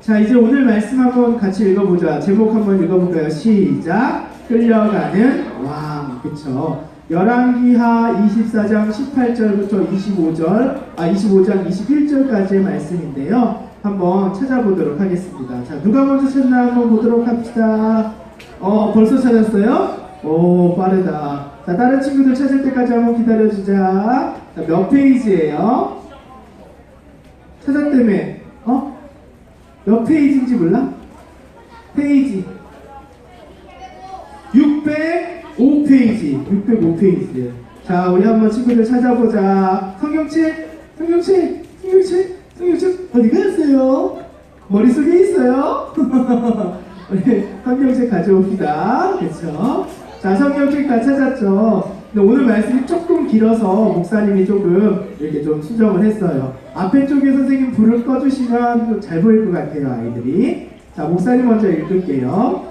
자, 이제 오늘 말씀 한번 같이 읽어보자. 제목 한번 읽어볼까요? 시작. 끌려가는 왕. 그쵸? 열왕기하 24장 18절부터 25장 21절까지의 말씀인데요. 한번 찾아보도록 하겠습니다. 자, 누가 먼저 찾나 한번 보도록 합시다. 벌써 찾았어요? 오, 빠르다. 자, 다른 친구들 찾을 때까지 한번 기다려주자. 자, 몇 페이지예요? 찾았다며. 몇 페이지인지 몰라? 페이지 605페이지. 자, 우리 한번 친구들 찾아보자. 성경책 어디 갔어요? 머릿속에 있어요? 우리 성경책 가져옵시다. 그쵸? 자, 성경책 다 찾았죠? 근데 오늘 말씀이 조금 길어서 목사님이 조금 이렇게 좀 수정을 했어요. 앞에 쪽에 선생님 불을 꺼주시면 잘 보일 것 같아요, 아이들이. 자, 목사님 먼저 읽을게요.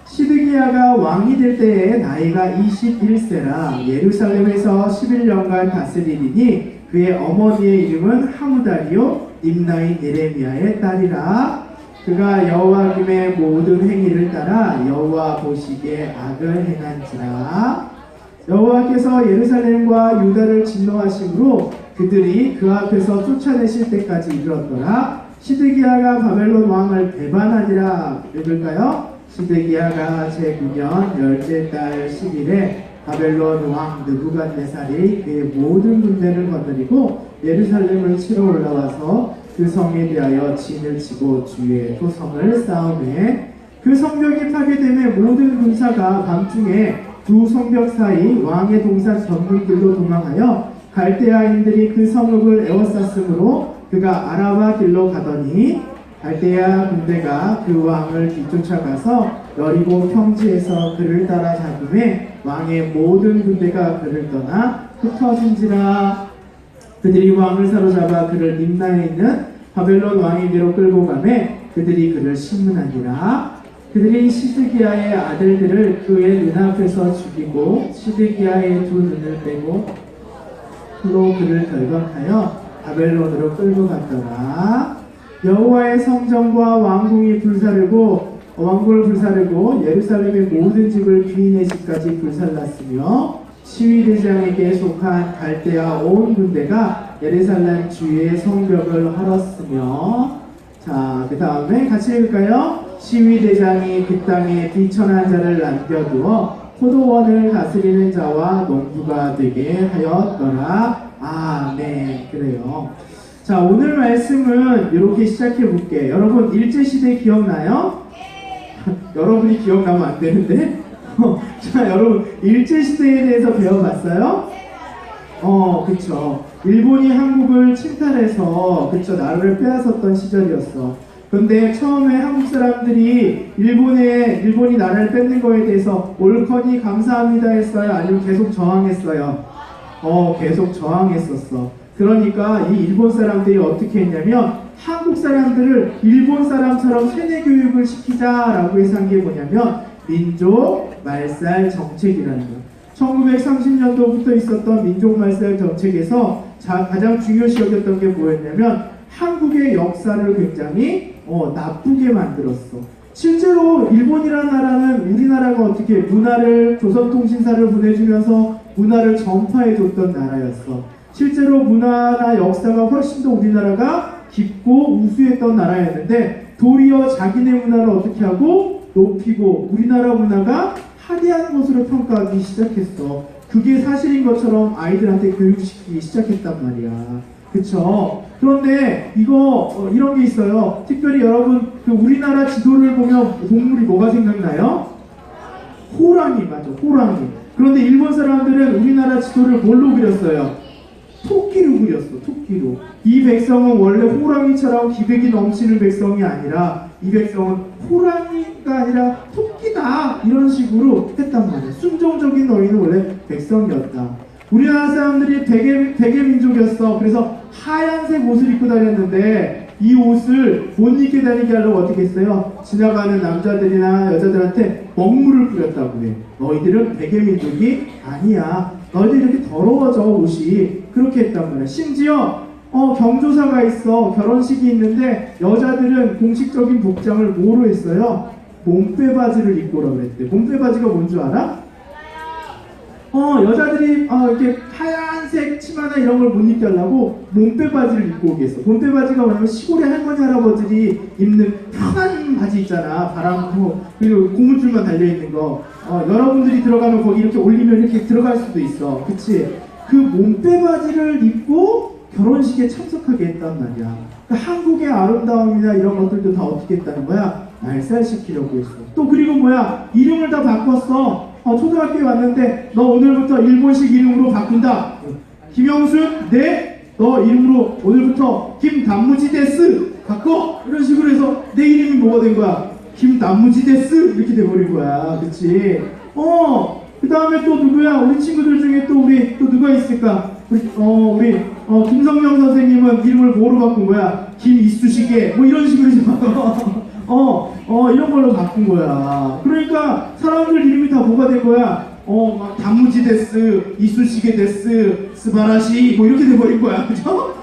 시드기야가 왕이 될 때에 나이가 21세라 예루살렘에서 11년간 다스리니 그의 어머니의 이름은 하무달이요 림나인 예레미야의 딸이라. 그가 여호와김의 모든 행위를 따라 여호와 보시기에 악을 행한지라. 여호와께서 예루살렘과 유다를 진노하심으로 그들이 그 앞에서 쫓아내실 때까지 이르렀더라. 시드기야가 바벨론 왕을 배반하니라. 읽을까요? 시드기야가 제9년 열째 달 10일에 바벨론 왕 느부갓네살이 그의 모든 군대를 거느리고 예루살렘을 치러 올라와서 그 성에 대하여 진을 치고 주의 토성을 쌓으매 그 성벽이 파괴됨에 모든 군사가 밤중에 두 성벽 사이 왕의 동산 전문길로 도망하여 갈대아인들이 그 성읍을 에워쌌으므로 그가 아라바 길로 가더니 갈대아 군대가 그 왕을 뒤쫓아가서 여리고 평지에서 그를 따라 잡음에 왕의 모든 군대가 그를 떠나 흩어진지라. 그들이 왕을 사로잡아 그를 림나에 있는 바벨론 왕에게로 끌고 가매 그들이 그를 심문하니라. 그들이 시드기야의 아들들을 그의 눈앞에서 죽이고 시드기야의 두 눈을 빼고 로 그를 결박하여 바벨론으로 끌고 갔더라. 여호와의 성전과 왕궁을 불사르고 예루살렘의 모든 집을 주인의 집까지 불살랐으며 시위대장에게 속한 갈대아 온 군대가 예루살렘 주위의 성벽을 헐었으며. 자, 그 다음에 같이 읽을까요? 시위대장이 그 땅에 비천한 자를 남겨두어 포도원을 다스리는 자와 농부가 되게 하였더라. 아멘. 그래요. 자, 오늘 말씀은 이렇게 시작해 볼게요. 여러분 일제시대 기억나요? 여러분이 기억나면 안 되는데. 자, 여러분 일제시대에 대해서 배워봤어요? 그쵸. 일본이 한국을 침탈해서 그쵸 나라를 빼앗았던 시절이었어. 근데 처음에 한국 사람들이 일본이 나라를 뺏는 거에 대해서 옳거니 감사합니다 했어요? 아니면 계속 저항했어요? 계속 저항했었어. 그러니까 이 일본 사람들이 어떻게 했냐면 한국 사람들을 일본 사람처럼 세뇌 교육을 시키자라고 해서 한 게 뭐냐면 민족 말살 정책이라는 거. 1930년도부터 있었던 민족 말살 정책에서 가장 중요시 여겼던 게 뭐였냐면 한국의 역사를 굉장히 나쁘게 만들었어. 실제로 일본이라는 나라는 우리나라가 어떻게 문화를 조선통신사를 보내주면서 문화를 전파해줬던 나라였어. 실제로 문화나 역사가 훨씬 더 우리나라가 깊고 우수했던 나라였는데 도리어 자기네 문화를 어떻게 하고 높이고 우리나라 문화가 하대한 것으로 평가하기 시작했어. 그게 사실인 것처럼 아이들한테 교육시키기 시작했단 말이야. 그쵸? 그런데 이런 게 있어요. 특별히 여러분 그 우리나라 지도를 보면 동물이 뭐가 생각나요? 호랑이. 맞아, 호랑이. 그런데 일본 사람들은 우리나라 지도를 뭘로 그렸어요? 토끼로 그렸어. 토끼로. 이 백성은 원래 호랑이처럼 기백이 넘치는 백성이 아니라 이 백성은 호랑이가 아니라 토끼다 이런 식으로 했단 말이야. 순종적인 너희는 원래 백성이었다. 우리나라 사람들이 베개 민족이었어. 그래서 하얀색 옷을 입고 다녔는데 이 옷을 못 입게 다니게 하려고 어떻게 했어요? 지나가는 남자들이나 여자들한테 먹물을 뿌렸다고 해. 너희들은 베개 민족이 아니야. 너희들 이렇게 더러워져 옷이. 그렇게 했단 말이야. 심지어 경조사가 있어. 결혼식이 있는데 여자들은 공식적인 복장을 뭐로 했어요? 몸빼바지를 입고 오라고 그랬대. 몸빼바지가 뭔 줄 알아? 여자들이 이렇게 하얀색 치마나 이런 걸 못 입게 하려고 몸빼바지를 입고 오겠어. 몸빼바지가 뭐냐면 시골의 할머니 할아버지들이 입는 편한 바지 있잖아. 바람고 그리고 고무줄만 달려있는 거. 여러분들이 들어가면 거기 이렇게 올리면 이렇게 들어갈 수도 있어. 그치? 그 몸빼바지를 입고 결혼식에 참석하게 했단 말이야. 그러니까 한국의 아름다움이나 이런 것들도 다 어떻게 했다는 거야? 말살시키려고 했어. 또 그리고 뭐야? 이름을 다 바꿨어. 초등학교에 왔는데 너 오늘부터 일본식 이름으로 바꾼다. 김영순, 네? 너 이름으로 오늘부터 김단무지 데스 바꿔? 이런 식으로 해서 내 이름이 뭐가 된 거야? 김단무지 데스 이렇게 돼버린 거야. 그치? 그 다음에 또 누구야? 우리 친구들 중에 또 우리 또 누가 있을까? 우리 김성명 선생님은 이름을 뭐로 바꾼 거야? 김이쑤시개 뭐 이런 식으로 이런 걸로 바꾼 거야. 그러니까 사람들 이름이 다 뭐가 된 거야? 막 단무지 데스, 이쑤시개 데스, 스바라시 뭐 이렇게 돼버린 거야. 그죠?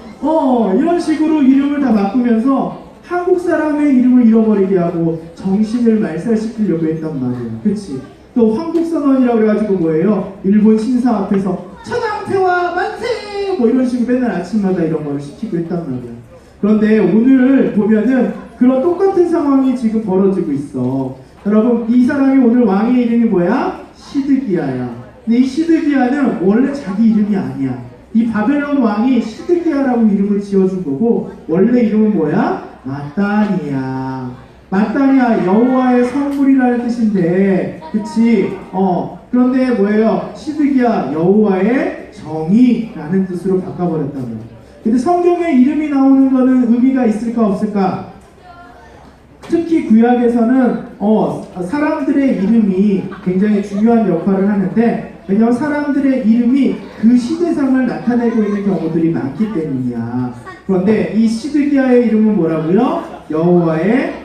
이런 식으로 이름을 다 바꾸면서 한국 사람의 이름을 잃어버리게 하고 정신을 말살시키려고 했단 말이야. 그치? 또 황국선언이라고 그래가지고 뭐예요? 일본 신사 앞에서 천황폐와 만세! 뭐 이런 식으로 맨날 아침마다 이런 걸 시키고 했단 말이야. 그런데 오늘 보면은 그런 똑같은 상황이 지금 벌어지고 있어. 여러분, 이 사람이 오늘 왕의 이름이 뭐야? 시드기야야. 근데 이 시드기야는 원래 자기 이름이 아니야. 이 바벨론 왕이 시드기야라고 이름을 지어준 거고 원래 이름은 뭐야? 마따니야. 마따니야, 여호와의 선물이라는 뜻인데, 그치? 그런데 뭐예요? 시드기야, 여호와의 정의라는 뜻으로 바꿔버렸다는 거야. 근데 성경에 이름이 나오는 거는 의미가 있을까 없을까? 특히 구약에서는 사람들의 이름이 굉장히 중요한 역할을 하는데, 왜냐하면 사람들의 이름이 그 시대상을 나타내고 있는 경우들이 많기 때문이야. 그런데 이 시드기야의 이름은 뭐라고요? 여호와의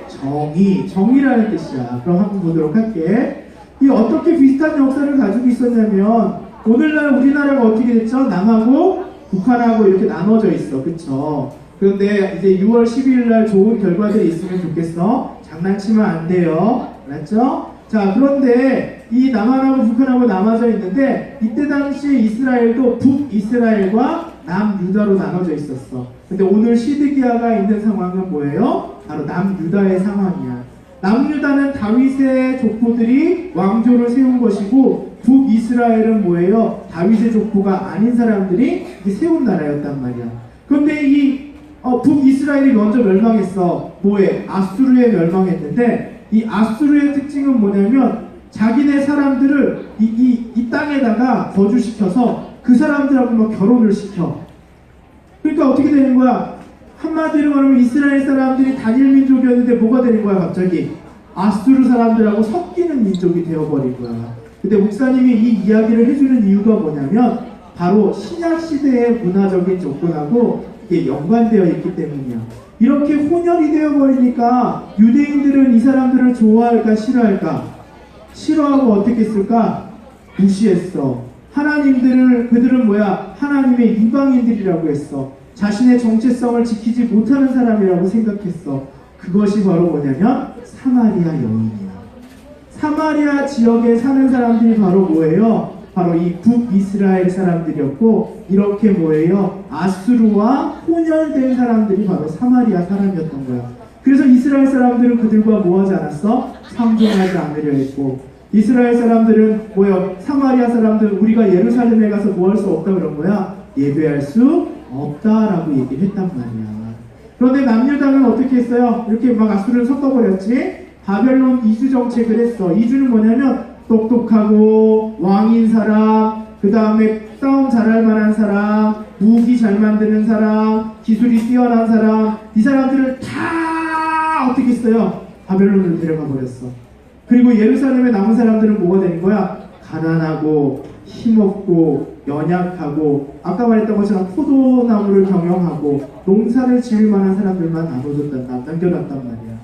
정의라는 뜻이야. 그럼 한번 보도록 할게. 이 어떻게 비슷한 역사를 가지고 있었냐면 오늘날 우리나라가 어떻게 됐죠? 남하고 북한하고 이렇게 나눠져 있어. 그쵸? 그런데 이제 6월 12일 날 좋은 결과들이 있으면 좋겠어. 장난치면 안 돼요. 알았죠? 자, 그런데 이 남한하고 북한하고 나눠져 있는데 이때 당시 이스라엘도 북이스라엘과 남유다로 나눠져 있었어. 근데 오늘 시드기야가 있는 상황은 뭐예요? 바로 남유다의 상황이야. 남유다는 다윗의 족보들이 왕조를 세운 것이고 북이스라엘은 뭐예요? 다윗의 족보가 아닌 사람들이 세운 나라였단 말이야. 그런데 이 북이스라엘이 먼저 멸망했어. 뭐에? 아수르에 멸망했는데 이 아수르의 특징은 뭐냐면 자기네 사람들을 이 땅에다가 거주시켜서 그 사람들하고 막 결혼을 시켜. 그러니까 어떻게 되는 거야? 한마디로 말하면 이스라엘 사람들이 단일 민족이었는데 뭐가 되는 거야 갑자기? 아수르 사람들하고 섞이는 민족이 되어버린 거야. 근데 목사님이 이 이야기를 해주는 이유가 뭐냐면 바로 신약시대의 문화적인 조건하고 이게 연관되어 있기 때문이야. 이렇게 혼혈이 되어버리니까 유대인들은 이 사람들을 좋아할까 싫어할까? 싫어하고 어떻게 했을까? 무시했어. 그들은 뭐야? 하나님의 이방인들이라고 했어. 자신의 정체성을 지키지 못하는 사람이라고 생각했어. 그것이 바로 뭐냐면 사마리아 여인이야. 사마리아 지역에 사는 사람들이 바로 뭐예요? 바로 이 북이스라엘 사람들이었고 이렇게 뭐예요? 아수르와 혼혈된 사람들이 바로 사마리아 사람이었던 거야. 그래서 이스라엘 사람들은 그들과 뭐하지 않았어? 상종하지 않으려 했고 이스라엘 사람들은 뭐예요? 사마리아 사람들은 우리가 예루살렘에 가서 뭐 할 수 없다 그런 거야? 예배할 수 없다라고 얘기를 했단 말이야. 그런데 남유다는 어떻게 했어요? 이렇게 막 아수르를 섞어버렸지? 바벨론 이주 정책을 했어. 이주는 뭐냐면 똑똑하고 왕인 사람, 그 다음에 싸움 잘할 만한 사람, 무기 잘 만드는 사람, 기술이 뛰어난 사람, 이 사람들을 다 어떻게 했어요? 바벨론으로 데려가 버렸어. 그리고 예루살렘에 남은 사람들은 뭐가 되는 거야? 가난하고 힘없고 연약하고 아까 말했던 것처럼 포도나무를 경영하고 농사를 지을 만한 사람들만 남겨놨단 말이야.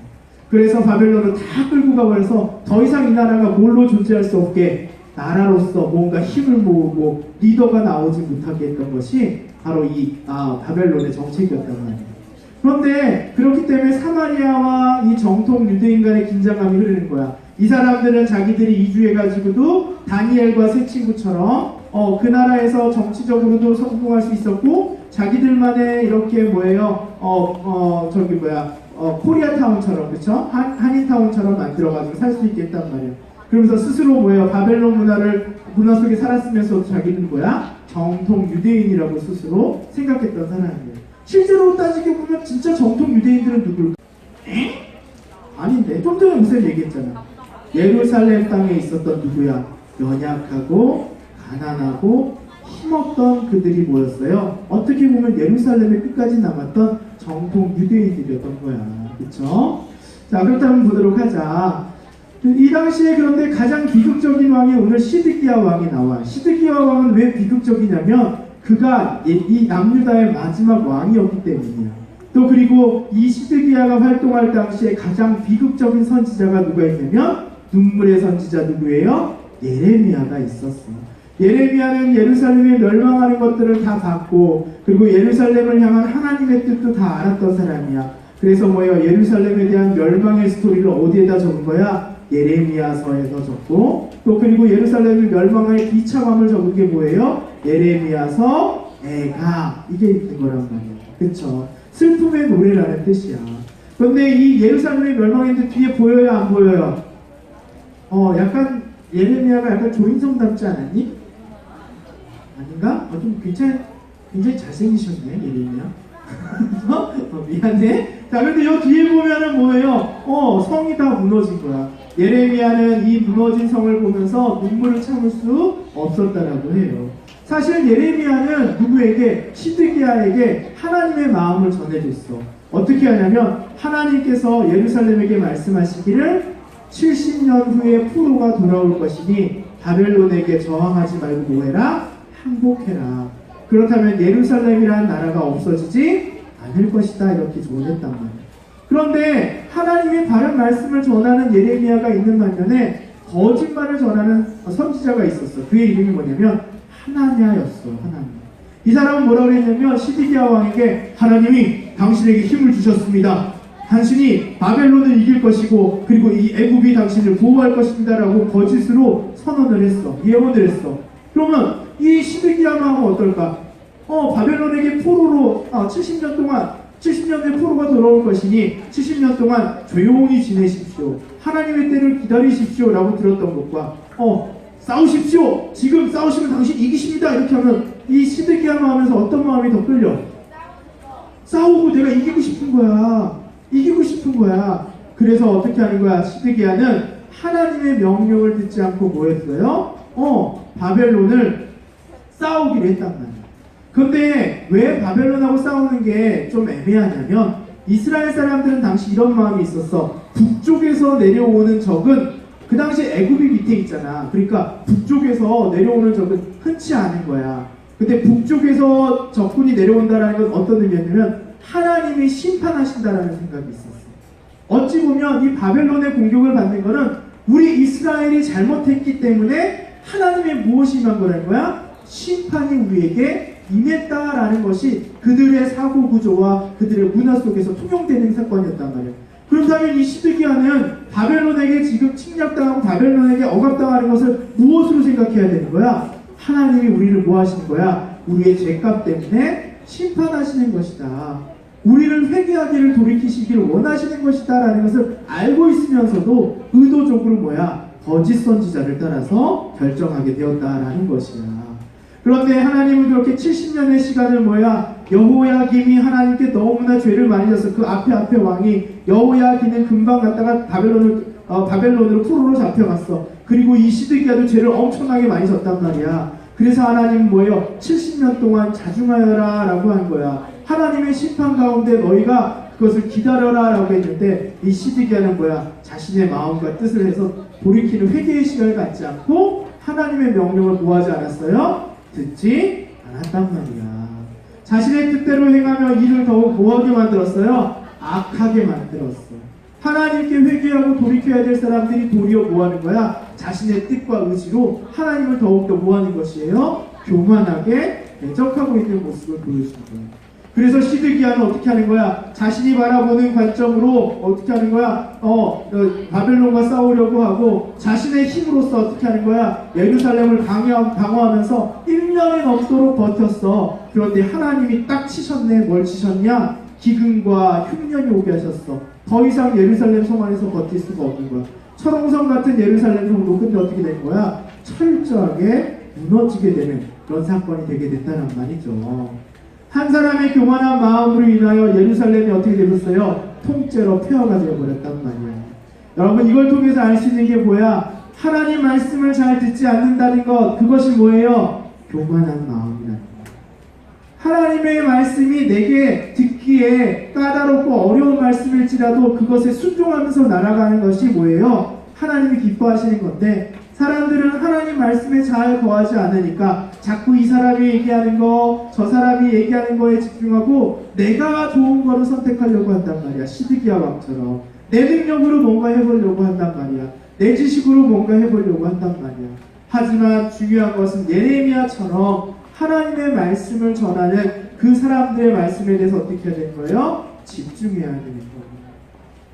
그래서 바벨론을 다 끌고 가버려서 더 이상 이 나라가 뭘로 존재할 수 없게 나라로서 뭔가 힘을 모으고 리더가 나오지 못하게 했던 것이 바로 이 바벨론의 정책이었단 말이에요. 그런데 그렇기 때문에 사마리아와 이 정통 유대인 간의 긴장감이 흐르는 거야. 이 사람들은 자기들이 이주해가지고도 다니엘과 세 친구처럼 그 나라에서 정치적으로도 성공할 수 있었고 자기들만의 이렇게 코리아타운처럼 그쵸? 한인타운처럼 만들어가지고 살 수 있겠단 말이에요. 그러면서 스스로 바벨론 문화 속에 살았으면서도 자기는 정통 유대인이라고 스스로 생각했던 사람이에요. 실제로 따지게 보면 진짜 정통 유대인들은 누굴까? 아닌데 좀 전에 무슨 얘기했잖아. 예루살렘 땅에 있었던 누구야? 연약하고 가난하고 힘없던 그들이 모였어요. 어떻게 보면 예루살렘에 끝까지 남았던 정통 유대인들이었던 거야. 그쵸? 자, 그렇다면 보도록 하자. 이 당시에 그런데 가장 비극적인 왕이 오늘 시드기야 왕이 나와. 시드기야 왕은 왜 비극적이냐면 그가 이 남유다의 마지막 왕이었기 때문이야. 또 그리고 이 시드기야가 활동할 당시에 가장 비극적인 선지자가 누가 있냐면 눈물의 선지자 누구예요? 예레미야가 있었어. 예레미야는 예루살렘에 멸망하는 것들을 다 봤고 그리고 예루살렘을 향한 하나님의 뜻도 다 알았던 사람이야. 그래서 예루살렘에 대한 멸망의 스토리를 어디에다 적은 거야? 예레미야서에서 적고 또 그리고 예루살렘의 멸망의 비참함을 적은 게 뭐예요? 예레미야서 애가 이게 있는 거란 말이에요. 그쵸? 슬픔의 노래라는 뜻이야. 그런데 이 예루살렘의 멸망인데 뒤에 보여요? 안 보여요? 약간 예레미야가 약간 조인성 닮지 않았니? 아닌가? 좀 굉장히 잘생기셨네 예레미야. 미안해. 자, 근데 요 뒤에 보면은 뭐예요? 성이 다 무너진 거야. 예레미야는 이 무너진 성을 보면서 눈물을 참을 수 없었다라고 해요. 사실 예레미야는 누구에게? 시드기야에게 하나님의 마음을 전해줬어. 어떻게 하냐면 하나님께서 예루살렘에게 말씀하시기를 70년 후에 포로가 돌아올 것이니 바벨론에게 저항하지 말고 뭐해라? 항복해라. 그렇다면 예루살렘이라는 나라가 없어지지 않을 것이다. 이렇게 조언했단 말이에요. 그런데 하나님의 바른 말씀을 전하는 예레미야가 있는 반면에 거짓말을 전하는 선지자가 있었어. 그의 이름이 뭐냐면 하나냐였어. 하나냐. 이 사람은 뭐라고 했냐면 시드기야 왕에게 하나님이 당신에게 힘을 주셨습니다. 당신이 바벨론을 이길 것이고 그리고 이 애굽이 당신을 보호할 것입니다 라고 거짓으로 선언을 했어. 예언을 했어. 그러면 이 시드기야 왕은 어떨까? 바벨론에게 포로로 70년 내 포로가 돌아올 것이니 70년 동안 조용히 지내십시오. 하나님의 때를 기다리십시오 라고 들었던 것과 싸우십시오. 지금 싸우시면 당신 이기십니다. 이렇게 하면 이 시드기야 마음에서 어떤 마음이 더 끌려? 싸우고 내가 이기고 싶은 거야. 이기고 싶은 거야. 그래서 어떻게 하는 거야? 시드기야는 하나님의 명령을 듣지 않고 뭐 했어요? 바벨론을 싸우기로 했단 말이야. 근데 왜 바벨론하고 싸우는 게 좀 애매하냐면 이스라엘 사람들은 당시 이런 마음이 있었어. 북쪽에서 내려오는 적은 그 당시 애굽이 밑에 있잖아. 그러니까 북쪽에서 내려오는 적은 흔치 않은 거야. 근데 북쪽에서 적군이 내려온다는 건 어떤 의미였냐면 하나님이 심판하신다라는 생각이 있었어. 어찌 보면 이 바벨론의 공격을 받는 거는 우리 이스라엘이 잘못했기 때문에 하나님의 무엇이 임한 거라는 거야? 심판이 우리에게 임했다라는 것이 그들의 사고 구조와 그들의 문화 속에서 통용되는 사건이었단 말이에요. 그렇다면 이 시드기야는 바벨론에게 지금 침략당하고 바벨론에게 억압당하는 것을 무엇으로 생각해야 되는 거야? 하나님이 우리를 뭐 하시는 거야? 우리의 죄값 때문에 심판하시는 것이다. 우리를 회개하기를 돌이키시기를 원하시는 것이다 라는 것을 알고 있으면서도 의도적으로 거짓 선지자를 따라서 결정하게 되었다라는 것이야. 그런데 하나님은 그렇게 70년의 시간을 여호야김이 하나님께 너무나 죄를 많이 졌어. 그 앞에 왕이 여호야김은 금방 갔다가 바벨론으로 포로로 잡혀갔어. 그리고 이 시드기야도 죄를 엄청나게 많이 졌단 말이야. 그래서 하나님은 70년 동안 자중하여라 라고 한 거야. 하나님의 심판 가운데 너희가 그것을 기다려라 라고 했는데 이 시드기야는 자신의 마음과 뜻을 해서 돌이키는 회개의 시간을 갖지 않고 하나님의 명령을 뭐하지 않았어요? 듣지 않았단 말이야. 자신의 뜻대로 행하며 일을 더욱 뭐하게 만들었어요? 악하게 만들었어. 하나님께 회개하고 돌이켜야 될 사람들이 도리어 뭐하는 거야? 자신의 뜻과 의지로 하나님을 더욱더 뭐하는 것이에요? 교만하게 대적하고 있는 모습을 보여주는 거예요. 그래서 시드기야는 어떻게 하는 거야? 자신이 바라보는 관점으로 어떻게 하는 거야? 바벨론과 싸우려고 하고 자신의 힘으로써 어떻게 하는 거야? 예루살렘을 방어하면서 1년이 넘도록 버텼어. 그런데 하나님이 딱 치셨네. 뭘 치셨냐? 기근과 흉년이 오게 하셨어. 더 이상 예루살렘 성 안에서 버틸 수가 없는 거야. 철옹성 같은 예루살렘 성도 근데 어떻게 된 거야? 철저하게 무너지게 되는 그런 사건이 되게 됐다는 말이죠. 한 사람의 교만한 마음으로 인하여 예루살렘이 어떻게 되었어요? 통째로 폐허가 되어버렸단 말이야. 여러분 이걸 통해서 알 수 있는 게 뭐야? 하나님 말씀을 잘 듣지 않는다는 것, 그것이 뭐예요? 교만한 마음이라는 것. 하나님의 말씀이 내게 듣기에 까다롭고 어려운 말씀일지라도 그것에 순종하면서 날아가는 것이 뭐예요? 하나님이 기뻐하시는 건데, 사람들은 하나님 말씀에 잘 거하지 않으니까 자꾸 이 사람이 얘기하는 거, 저 사람이 얘기하는 거에 집중하고 내가 좋은 거를 선택하려고 한단 말이야. 시드기야 왕처럼 내 능력으로 뭔가 해보려고 한단 말이야. 내 지식으로 뭔가 해보려고 한단 말이야. 하지만 중요한 것은 예레미야처럼 하나님의 말씀을 전하는 그 사람들의 말씀에 대해서 어떻게 해야 되는 거예요? 집중해야 되는 거예요.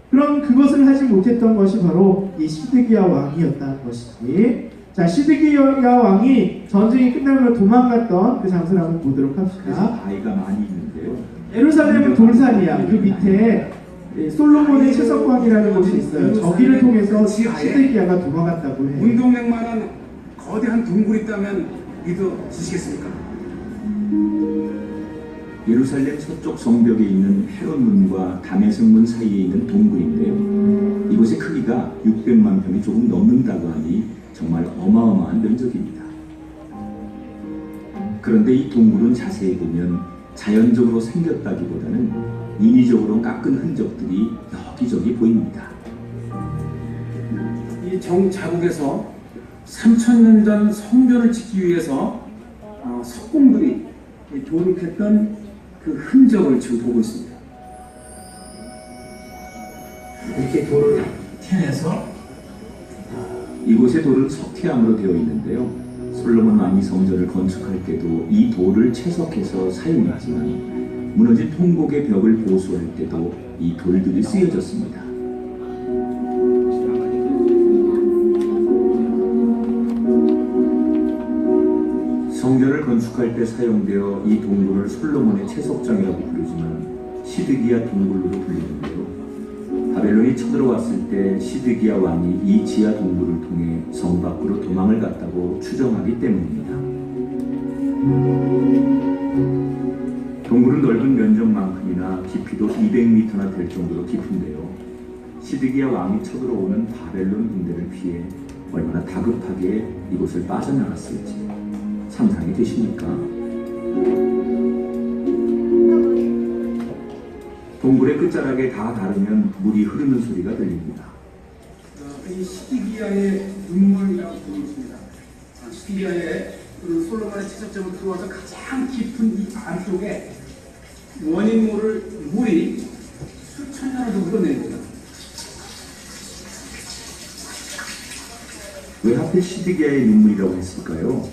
그럼 그것을 하지 못했던 것이 바로 이 시드기야 왕이었다는 것이지. 자, 시드기야 왕이 전쟁이 끝나면 도망갔던 그 장소를 한번 보도록 합시다. 아이가 많이 있는데요. 예루살렘은 돌산이야. 그 밑에 솔로몬의 채석광이라는 곳이 있어요. 저기를 통해서 시드기야가 도망갔다고 해요. 운동량만한 거대한 동굴이 있다면 믿어지시겠습니까? 예루살렘 서쪽 성벽에 있는 헤롯문과 다메섹문 사이에 있는 동굴인데요. 이곳의 크기가 600만 평이 조금 넘는다고 하니 정말 어마어마한 면적입니다. 그런데 이 동굴은 자세히 보면 자연적으로 생겼다기보다는 인위적으로 깎은 흔적들이 여기저기 보입니다. 이 정자국에서 3000년 전 성전을 짓기 위해서 석공들이 돌을 캤던 그 흔적을 지금 보고 있습니다. 이렇게 돌을 캐내서 이곳의 돌은 석티암으로 되어 있는데요. 솔로몬 왕이 성전을 건축할 때도 이 돌을 채석해서 사용했지만 무너진 통곡의 벽을 보수할 때도 이 돌들이 쓰여졌습니다. 성전을 건축할 때 사용되어 이 동굴을 솔로몬의 채석장이라고 부르지만 시드기야 동굴로도 불리는데요. 바벨론이 쳐들어왔을 때 시드기야 왕이 이 지하 동굴을 통해 성 밖으로 도망을 갔다고 추정하기 때문입니다. 동굴은 넓은 면적만큼이나 깊이도 200m나 될 정도로 깊은데요. 시드기야 왕이 쳐들어오는 바벨론 군대를 피해 얼마나 다급하게 이곳을 빠져나갔을지 상상이 되십니까? 동굴의 끝자락에 다 닿으면 물이 흐르는 소리가 들립니다. 이 시드기야의 눈물이라고 부르습니다. 시드기야의 그 솔로몬의 채석장으로 들어와서 가장 깊은 이 안쪽에 원인 모를 물이 수천 년을 흘러내립니다. 왜 하필 시드기야의 눈물이라고 했을까요?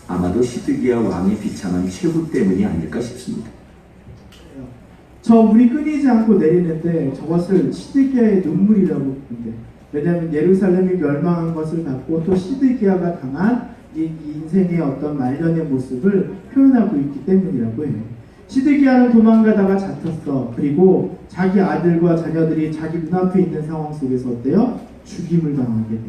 아마도 시드기야 왕의 비참한 최후 때문이 아닐까 싶습니다. 저 물이 끊이지 않고 내리는데 저것을 시드기야의 눈물이라고 부른대. 왜냐하면 예루살렘이 멸망한 것을 갖고 또 시드기야가 당한 이 인생의 어떤 말년의 모습을 표현하고 있기 때문이라고 해요. 시드기야는 도망가다가 잡혔어. 그리고 자기 아들과 자녀들이 자기 눈앞에 있는 상황 속에서 어때요? 죽임을 당하게 돼.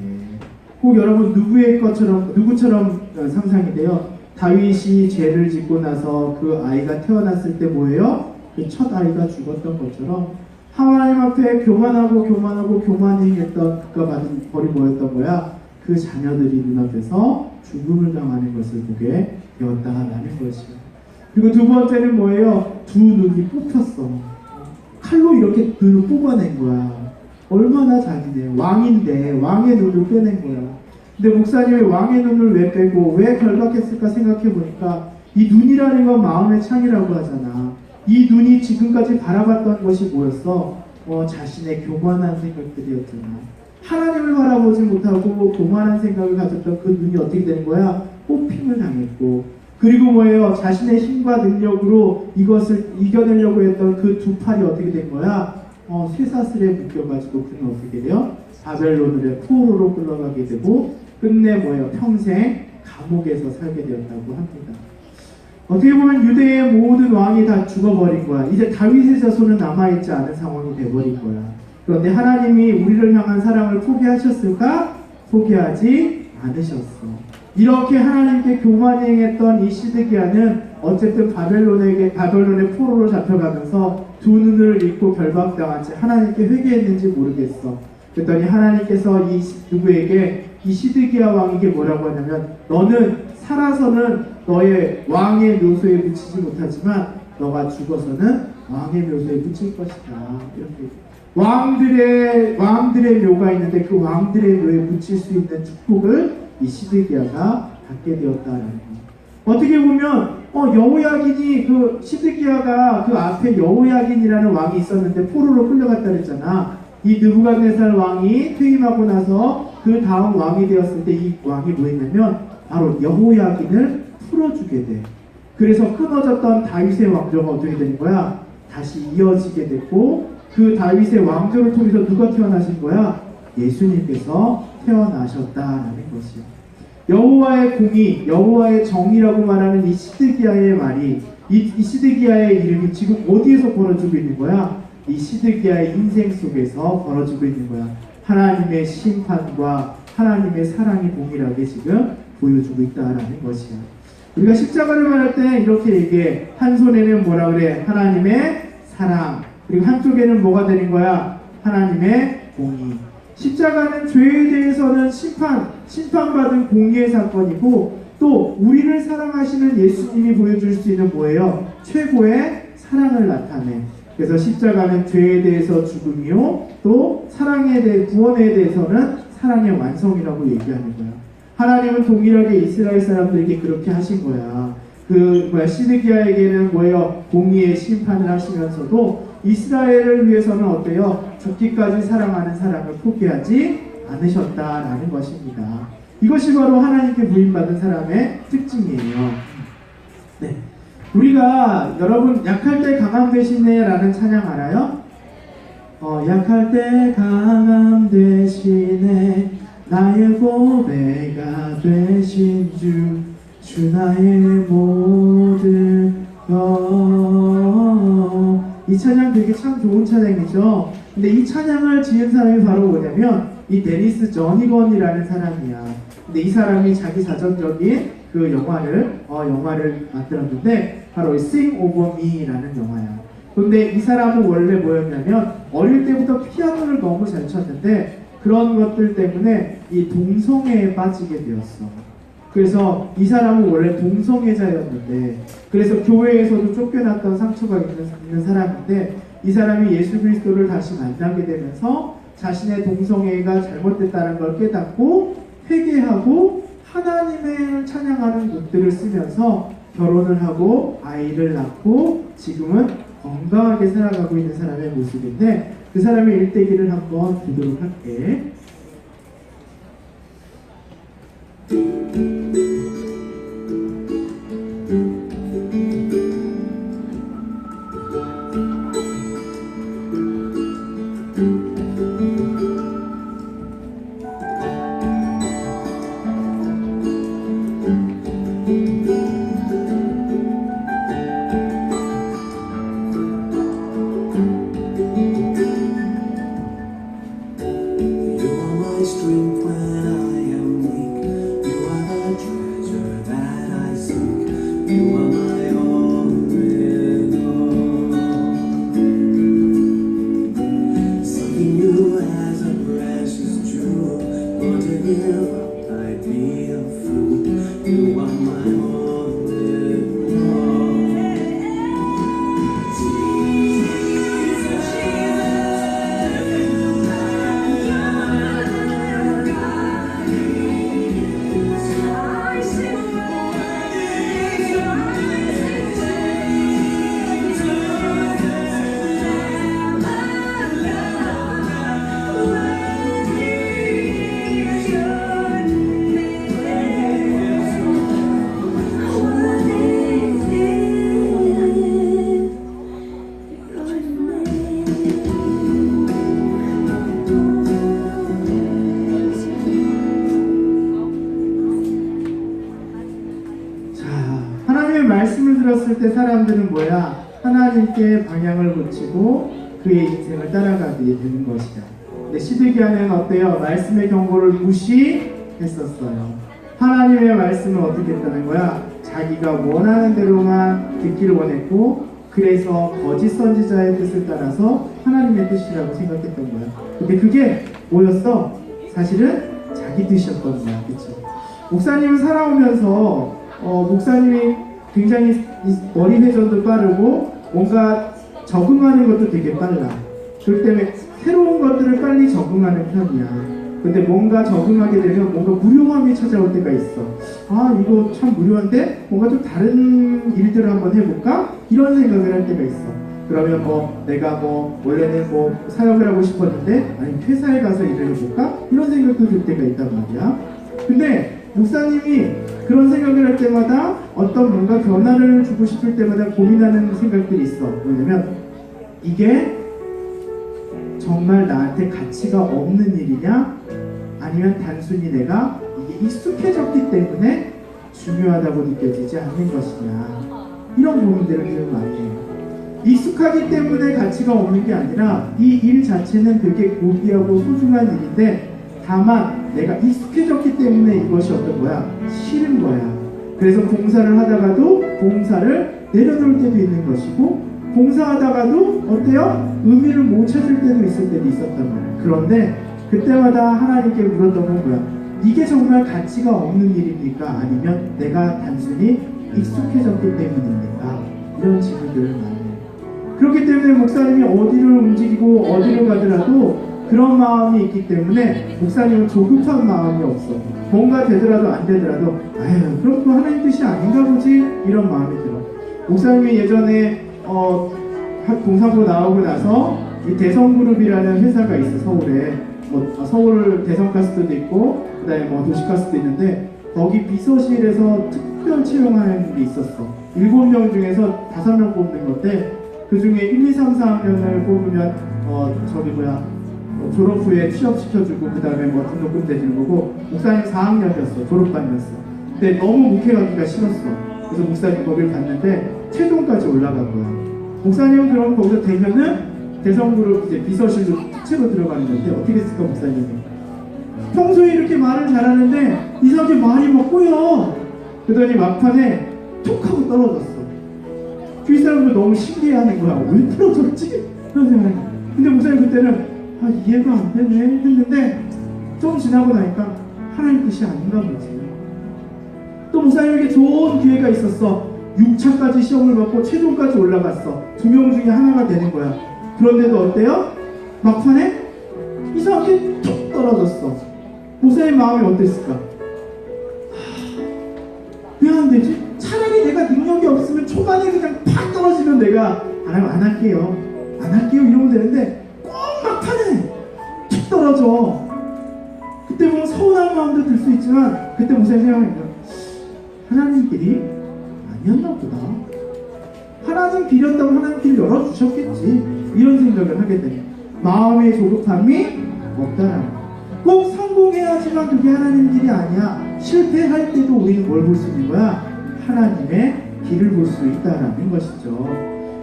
꼭 여러분 누구처럼 상상이 돼요? 다윗이 죄를 짓고 나서 그 아이가 태어났을 때 뭐예요? 그 첫 아이가 죽었던 것처럼 하나님 앞에 교만히 행했던 그가 받은 벌이 뭐였던 거야? 그 자녀들이 눈앞에서 죽음을 당하는 것을 보게 되었다라는 것이요. 그리고 두 번째는 뭐예요? 두 눈이 뽑혔어. 칼로 이렇게 눈을 뽑아낸 거야. 얼마나 잔인해. 왕인데 왕의 눈을 빼낸 거야. 근데 목사님이 왕의 눈을 왜 빼고 왜 결박했을까 생각해 보니까 이 눈이라는 건 마음의 창이라고 하잖아. 이 눈이 지금까지 바라봤던 것이 뭐였어? 자신의 교만한 생각들이었잖아. 하나님을 바라보지 못하고 교만한 생각을 가졌던 그 눈이 어떻게 되는 거야? 뽑힘을 당했고 그리고 뭐예요? 자신의 힘과 능력으로 이것을 이겨내려고 했던 그 두 팔이 어떻게 된 거야? 쇠사슬에 묶여가지고 그는 어떻게 돼요? 바벨론의 포로로 끌려가게 되고 끝내 뭐예요? 평생 감옥에서 살게 되었다고 합니다. 어떻게 보면 유대의 모든 왕이 다 죽어버린 거야. 이제 다윗의 자손은 남아있지 않은 상황이 돼버린 거야. 그런데 하나님이 우리를 향한 사랑을 포기하셨을까? 포기하지 않으셨어. 이렇게 하나님께 교만히 행했던 이 시드기야는 어쨌든 바벨론의 포로로 잡혀가면서 두 눈을 잃고 결박당한 채 하나님께 회개했는지 모르겠어. 그랬더니 하나님께서 누구에게 이 시드기야 왕에게 뭐라고 하냐면 너는 살아서는 너의 왕의 묘소에 붙이지 못하지만 너가 죽어서는 왕의 묘소에 붙일 것이다. 이렇게 왕들의 묘가 있는데 그 왕들의 묘에 붙일 수 있는 축복을 이 시드기야가 갖게 되었다라는 거. 어떻게 보면 여호야긴이 그 시드기야가 그 앞에 여호야긴이라는 왕이 있었는데 포로로 끌려갔다 그랬잖아. 이 느부갓네살 왕이 퇴임하고 나서 그 다음 왕이 되었을 때 이 왕이 뭐했냐면 바로 여호야긴을 풀어주게 돼. 그래서 끊어졌던 다윗의 왕조가 어떻게 되는 거야? 다시 이어지게 됐고 그 다윗의 왕조를 통해서 누가 태어나신 거야? 예수님께서 태어나셨다라는 것이요. 여호와의 공의, 여호와의 정의라고 말하는 이 시드기야의 말이 이 시드기야의 이름이 지금 어디에서 벌어지고 있는 거야? 이 시드기야의 인생 속에서 벌어지고 있는 거야. 하나님의 심판과 하나님의 사랑이 동일하게 지금 보여주고 있다라는 것이야. 우리가 십자가를 말할 때 이렇게 얘기해. 한 손에는 뭐라 그래? 하나님의 사랑. 그리고 한쪽에는 뭐가 되는 거야? 하나님의 공의. 십자가는 죄에 대해서는 심판받은 공의의 사건이고 또 우리를 사랑하시는 예수님이 보여줄 수 있는 뭐예요? 최고의 사랑을 나타내. 그래서 십자가는 죄에 대해서 죽음이요 또 사랑에 대해 구원에 대해서는 사랑의 완성이라고 얘기하는 거야. 하나님은 동일하게 이스라엘 사람들에게 그렇게 하신 거야. 시드기야에게는 뭐예요? 공의의 심판을 하시면서도 이스라엘을 위해서는 어때요? 죽기까지 사랑하는 사랑을 포기하지 않으셨다라는 것입니다. 이것이 바로 하나님께 부임받은 사람의 특징이에요. 네. 우리가 여러분 약할 때 강함 되시네 라는 찬양 알아요? 약할 때 강함 되시네 나의 보배가 되신 주 나의 모든 이 찬양 되게 참 좋은 찬양이죠. 근데 이 찬양을 지은 사람이 바로 뭐냐면 이 데니스 저니건이라는 사람이야. 근데 이 사람이 자기 자전적인 그 영화를 만들었는데 바로 Sing Over Me라는 영화야. 근데 이 사람은 원래 뭐였냐면 어릴 때부터 피아노를 너무 잘 쳤는데 그런 것들 때문에 이 동성애에 빠지게 되었어. 그래서 이 사람은 원래 동성애자였는데 그래서 교회에서도 쫓겨났던 상처가 있는 사람인데 이 사람이 예수 그리스도를 다시 만나게 되면서 자신의 동성애가 잘못됐다는 걸 깨닫고 회개하고 하나님을 찬양하는 곡들을 쓰면서 결혼을 하고 아이를 낳고 지금은 건강하게 살아가고 있는 사람의 모습인데 그 사람의 일대기를 한번 보도록 할게. 자, 하나님의 말씀을 들었을 때 사람들은 뭐야? 하나님께 방향을 고치고 그의 인생을 따라가게 되는 것이다. 근데 시드기야는 어때요? 말씀의 경고를 무시했었어요. 하나님의 말씀을 어떻게 했다는 거야? 자기가 원하는 대로만 듣기를 원했고, 그래서 거짓 선지자의 뜻을 따라서 하나님의 뜻이라고 생각했던 거야. 근데 그게 뭐였어? 사실은 자기 뜻이었던 거야. 그쵸? 목사님을 살아오면서 목사님이 굉장히 머리 회전도 빠르고 뭔가 적응하는 것도 되게 빨라. 그렇기 때문에 새로운 것들을 빨리 적응하는 편이야. 근데 뭔가 적응하게 되면 뭔가 무료함이 찾아올 때가 있어. 아, 이거 참 무료한데 뭔가 좀 다른 일들을 한번 해볼까? 이런 생각을 할 때가 있어. 그러면 내가 원래는 사역을 하고 싶었는데 아니 회사에 가서 일을 해볼까? 이런 생각도 들 때가 있단 말이야. 근데 목사님이 그런 생각을 할 때마다 어떤 뭔가 변화를 주고 싶을 때마다 고민하는 생각들이 있어. 왜냐면 이게 정말 나한테 가치가 없는 일이냐? 아니면 단순히 내가 이게 익숙해졌기 때문에 중요하다고 느껴지지 않는 것이냐? 이런 고민들을 되게 많이 해요. 익숙하기 때문에 가치가 없는 게 아니라 이 일 자체는 되게 고귀하고 소중한 일인데 다만 내가 익숙해졌기 때문에 이것이 어떤 거야? 싫은 거야. 그래서 봉사를 하다가도 봉사를 내려놓을 때도 있는 것이고 봉사하다가도 어때요? 의미를 못 찾을 때도 있을 때도 있었단 말이야. 그런데 그때마다 하나님께 물었던 건 뭐야? 이게 정말 가치가 없는 일입니까? 아니면 내가 단순히 익숙해졌기 때문입니까? 이런 질문들을 많이 해요. 그렇기 때문에 목사님이 어디를 움직이고 어디를 가더라도 그런 마음이 있기 때문에 목사님은 조급한 마음이 없어. 뭔가 되더라도 안 되더라도 아유 그럼 또 하나님 뜻이 아닌가 보지? 이런 마음이 들어. 목사님이 예전에 동사고 나오고 나서 이 대성그룹이라는 회사가 있어. 서울에 서울 대성가스도 있고 그 다음에 도시가스도 있는데 거기 비서실에서 특별 채용하는 게 있었어. 7명 중에서 5명 뽑는 건데 그 중에 1, 2, 3, 4학년을 뽑으면 졸업 후에 취업시켜주고 그 다음에 등록금 대주는 거고 목사님 4학년이었어. 졸업반이었어. 근데 너무 목회하기가 싫었어. 그래서 목사님 거기를 갔는데 최종까지 올라간 거야. 목사님은 그럼 거기서 되면은 대성그룹 이제 비서실로 특채로 들어가는 건데 어떻게 했을까 목사님이? 평소에 이렇게 말을 잘하는데 이상하게 말이 막 꼬여. 그러더니 막판에 툭 하고 떨어졌어. 주위 사람들 너무 신기해하는 거야. 왜 떨어졌지? 그런 생각이. 근데 목사님 그때는 이해가 안 되네 했는데 좀 지나고 나니까 하나님 뜻이 아닌가 보지. 또 목사님에게 좋은 기회가 있었어. 6차까지 시험을 받고 최종까지 올라갔어. 2명 중에 하나가 되는 거야. 그런데도 어때요? 막판에 이상하게 툭 떨어졌어. 목사님 마음이 어땠을까? 왜 안 되지? 차라리 내가 능력이 없으면 초반에 그냥 팍 떨어지면 내가 안 할게요 이러면 되는데 꼭 막판에 툭 떨어져. 그때 보면 서운한 마음도 들 수 있지만 그때 목사님 생각합니다. 하나님 길이 아니었나 보다. 하나님 길이었다고 하나님 길 열어주셨겠지. 이런 생각을 하게 돼요. 마음의 조급함이 없다라는 거. 꼭 성공해야지만 그게 하나님 길이 아니야. 실패할 때도 우리는 뭘 볼 수 있는 거야? 하나님의 길을 볼 수 있다라는 것이죠.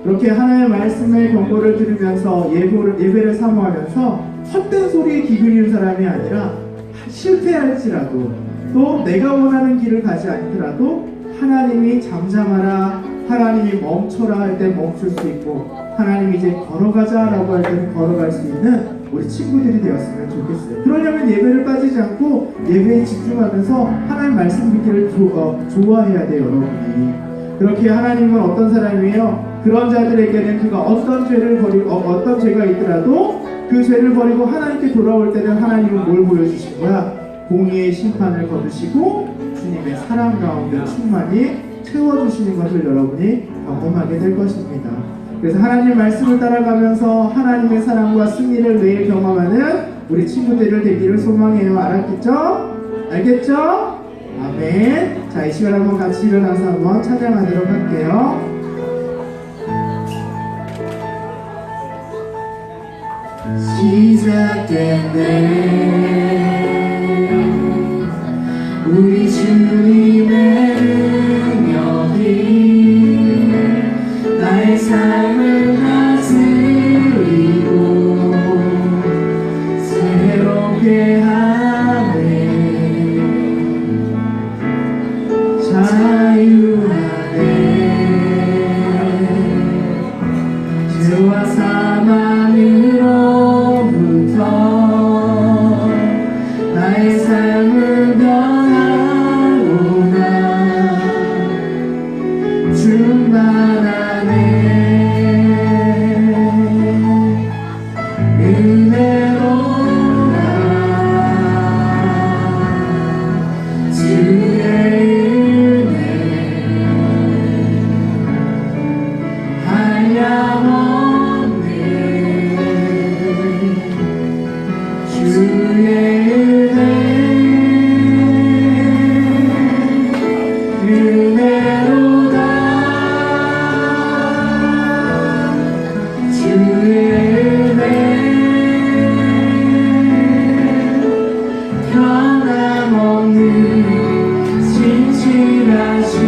그렇게 하나님의 말씀의 경고를 들으면서 예배를 사모하면서 헛된 소리에 귀 기울이는 사람이 아니라 실패할지라도 또 내가 원하는 길을 가지 않더라도 하나님이 잠잠하라, 하나님이 멈춰라 할 때 멈출 수 있고 하나님이 이제 걸어가자 라고 할 때는 걸어갈 수 있는 우리 친구들이 되었으면 좋겠어요. 그러려면 예배를 빠지지 않고 예배에 집중하면서 하나님 말씀 듣기를 좋아해야 돼요, 여러분이. 그렇게 하나님은 어떤 사람이에요? 그런 자들에게는 그가 어떤 죄를 버리고 어떤 죄가 있더라도 그 죄를 버리고 하나님께 돌아올 때는 하나님은 뭘 보여주신 거야? 공의의 심판을 거두시고 주님의 사랑 가운데 충만히 채워주시는 것을 여러분이 경험하게 될 것입니다. 그래서 하나님의 말씀을 따라가면서 하나님의 사랑과 승리를 매일 경험하는 우리 친구들을 되기를 소망해요. 알았겠죠? 알겠죠? 아멘. 자, 이 시간 한번 같이 일어나서 한번 찬양하도록 할게요. 시작됐네. 우리 주님의 능력이 나의 삶을 다스리고 새롭게 하네. 자유하네. 죄와 사망으로부터 나의 삶을 변하고 나 충만하네. 은혜로다 주의 은혜 한량없네. 주의 은혜 은혜로다 주의 은혜 변함없는 진실하신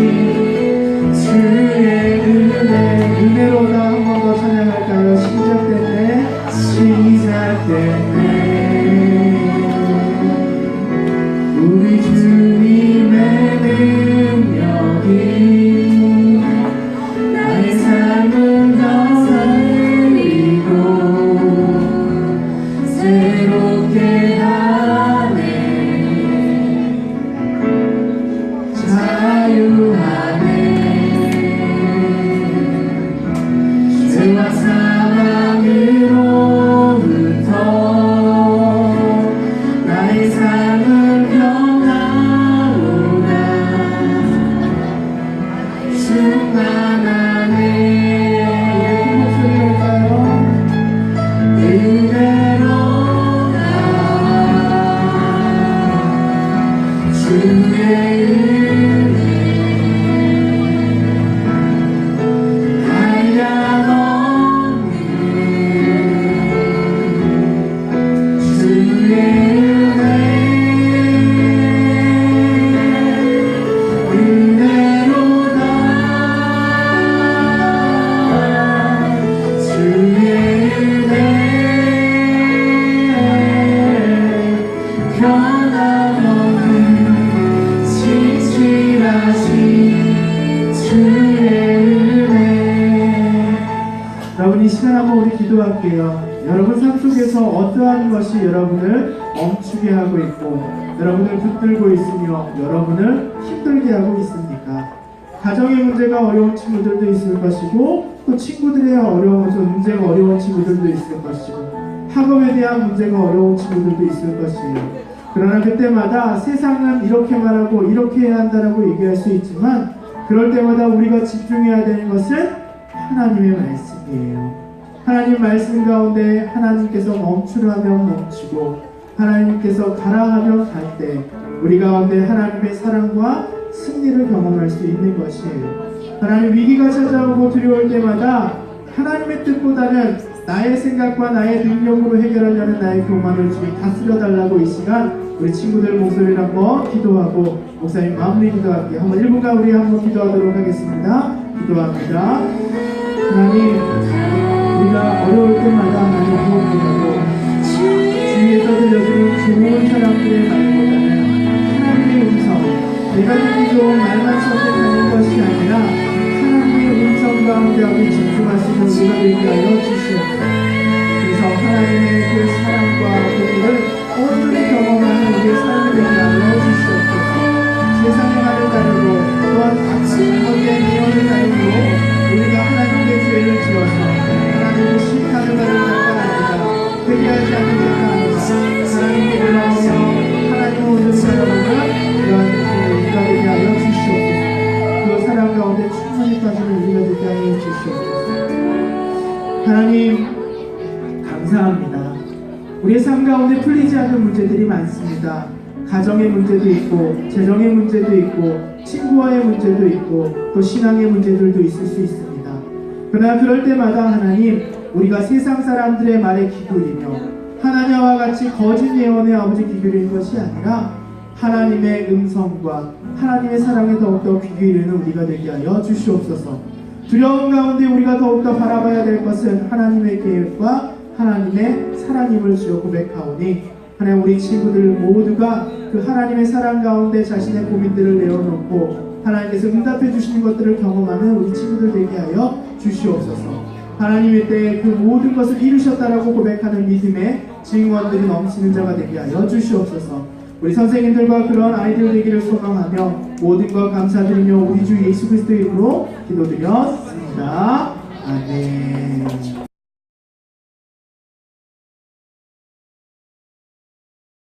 주의 은혜. 은혜로다 한 번 더 찬양할까요? 시작됐네. 시작됐네. 우리 주님의 능력이 나의 삶을 다스리고 새롭게 하네. 자유하네. 죄와 사망으로부터 나의 삶을 변하구나 충만하네. 목소리일까요? 은혜로다 주의 은혜 한량없네. 주의 은혜 은혜로다 주의 은혜 변함없는 진실하신 주의 은혜. 여러분 이 시간 한번 우리 기도할게요. 여러분 삶 속에서 어떠한 것이 여러분을 멈추게 하고 있고 여러분을 붙들고 있으며 여러분을 힘들게 하고 있습니까? 가정의 문제가 어려운 친구들도 있을 것이고 또 친구들의 문제가 어려운 친구들도 있을 것이고 학업에 대한 문제가 어려운 친구들도 있을 것이에요. 그러나 그때마다 세상은 이렇게 말하고 이렇게 해야 한다고 얘기할 수 있지만 그럴 때마다 우리가 집중해야 되는 것은 하나님의 말씀이에요. 하나님 말씀 가운데 하나님께서 멈추라 하면 멈추고 하나님께서 가라 하면 갈 때 우리 가운데 하나님의 사랑과 승리를 경험할 수 있는 것이에요. 하나님 위기가 찾아오고 두려울 때마다 하나님의 뜻보다는 나의 생각과 나의 능력으로 해결하려는 나의 교만을 주님 다스려달라고 이 시간 우리 친구들 목소리를 한번 기도하고 목사님 마무리 기도할게요. 한번 1분간 우리 한번 기도하도록 하겠습니다. 기도합니다. 하나님 우리가 어려울 때마다 하나님 구원이라고 주위에 떠들려주는 좋은 사람들의 말보다는 하나님의 음성 내가 듣기 좋은 말만 선택하는 것이 아니라 하나님의 음성 가운데 우리 집중할 수 있는 우리가 되게 하여 주시옵소서. 그래서 하나님의 그 사랑과 공의를 온전히 경험하는 우리의 삶이 되게 하여 주시옵소서. 세상의 말을 따르고 또한 잘못된 예언을 따르고 우리가 하나님의 죄를 지어서 하나님의 심판을 받는 자가 아니라 회개하지 않는 자가 아니라 하나님께 돌아오며 하나님을 온전히 바라보는 이러한 우리가 되게 하여 주시옵소서. 그 사랑 가운데 충만히 빠지는 우리가 되게 하여 주시옵소서. 하나님 감사합니다. 우리의 삶 가운데 풀리지 않는 문제들이 많습니다. 가정의 문제도 있고 재정의 문제도 있고 친구와의 문제도 있고 또 신앙의 문제들도 있을 수 있습니다. 그러나 그럴 때마다 하나님 우리가 세상 사람들의 말에 기울이며 하나님과 같이 거짓 예언의 아버지 기울이는 것이 아니라 하나님의 음성과 하나님의 사랑에 더욱더 귀 기울이는 우리가 되게 하여 주시옵소서. 두려움 가운데 우리가 더욱더 바라봐야 될 것은 하나님의 계획과 하나님의 사랑임을 주여 고백하오니 하나님 우리 친구들 모두가 그 하나님의 사랑 가운데 자신의 고민들을 내어놓고 하나님께서 응답해 주시는 것들을 경험하는 우리 친구들 되게 하여 주시옵소서. 하나님의 때에 그 모든 것을 이루셨다라고 고백하는 믿음의 증언들이 넘치는 자가 되게 하여 주시옵소서. 우리 선생님들과 그런 아이들 되기를 소망하며 모든 것 감사드리며 우리 주 예수 그리스도의 이름으로 기도드렸습니다. 아멘.